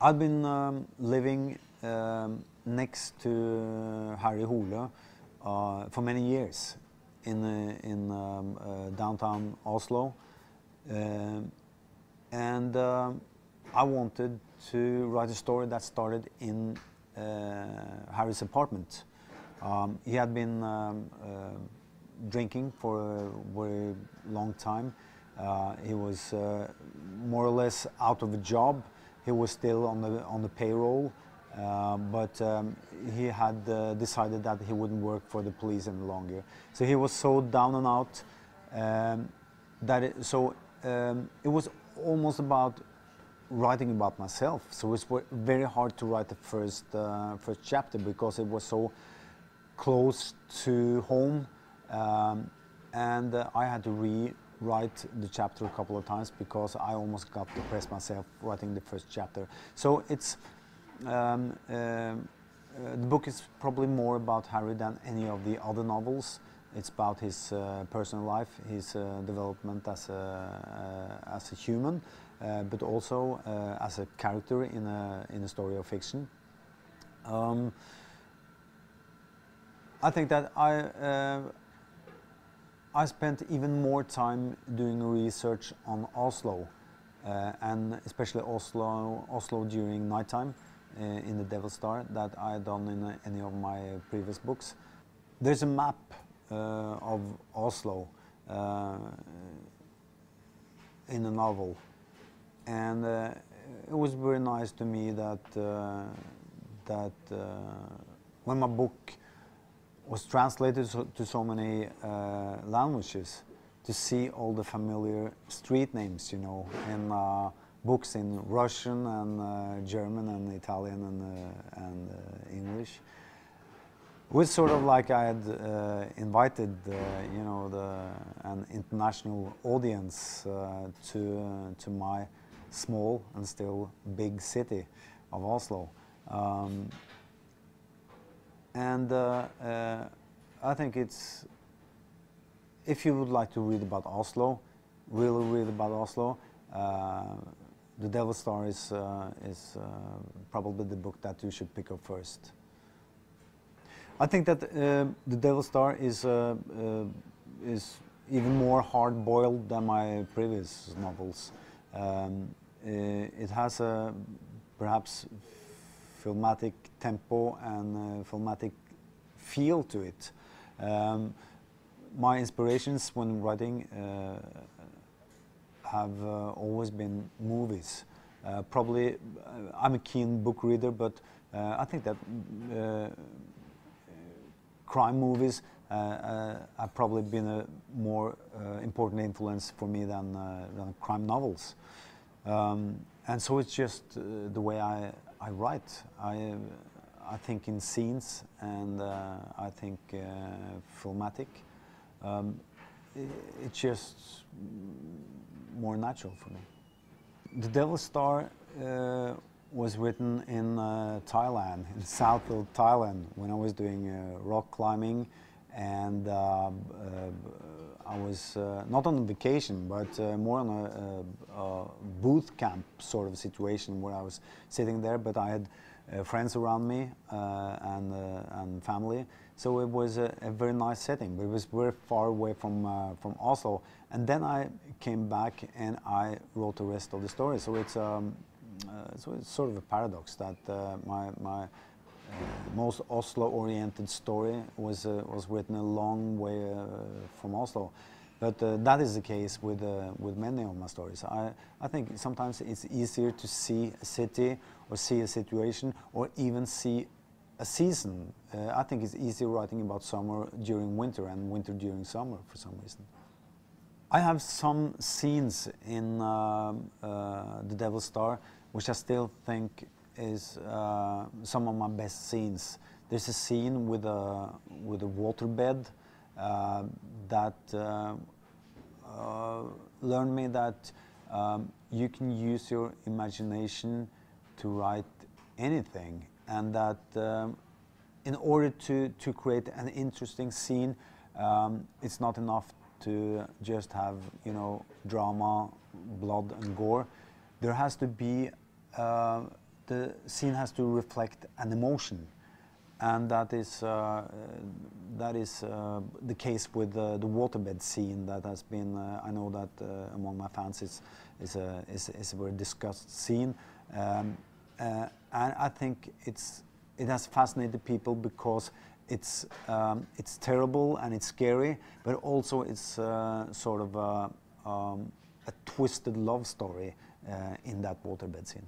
I've been living next to Harry Hole for many years in downtown Oslo, and I wanted to write a story that started in Harry's apartment. He had been drinking for a very long time. He was more or less out of a job. He was still on the payroll, but he had decided that he wouldn't work for the police any longer. So he was so down and out that it was almost about writing about myself. So it was very hard to write the first chapter because it was so close to home, and I had to rewrite the chapter a couple of times because I almost got depressed myself writing the first chapter. So it's the book is probably more about Harry than any of the other novels. It's about his personal life, his development as a human, but also as a character in a story of fiction. I think that I spent even more time doing research on Oslo, and especially Oslo during nighttime in the Devil Star that I had done in any of my previous books. There's a map of Oslo in a novel, and it was very nice to me that when my book was translated to so many languages, to see all the familiar street names, you know, in books in Russian and German and Italian and English. It was sort of like I had invited, you know, an international audience to my small and still big city of Oslo. And I think it's, if you would like to read about Oslo, really read about Oslo, The Devil Star is probably the book that you should pick up first. I think that The Devil Star is even more hard-boiled than my previous novels. It has a perhaps filmatic tempo and filmatic feel to it. My inspirations when writing have always been movies. Probably, I'm a keen book reader, but I think that crime movies have probably been a more important influence for me than crime novels. And so it's just the way I write. I think in scenes, and I think filmatic. It's just more natural for me. The Devil Star was written in Thailand, in south of Thailand, when I was doing rock climbing, and I was not on vacation, but more on a boot camp sort of situation where I was sitting there, but I had friends around me and family, so it was a very nice setting, but it was very far away from Oslo. And then I came back and I wrote the rest of the story. So it's sort of a paradox that my most Oslo-oriented story was written a long way from Oslo. But that is the case with many of my stories. I think sometimes it's easier to see a city or see a situation or even see a season. I think it's easier writing about summer during winter and winter during summer for some reason. I have some scenes in The Devil Star which I still think is some of my best scenes. There's a scene with a waterbed that learned me that you can use your imagination to write anything, and that in order to create an interesting scene, it's not enough to just have, you know, drama, blood and gore. There has to be the scene has to reflect an emotion, and that is the case with the waterbed scene that has been. I know that among my fans is a very discussed scene, and I think it has fascinated people because it's terrible and it's scary, but also it's sort of a twisted love story in that waterbed scene.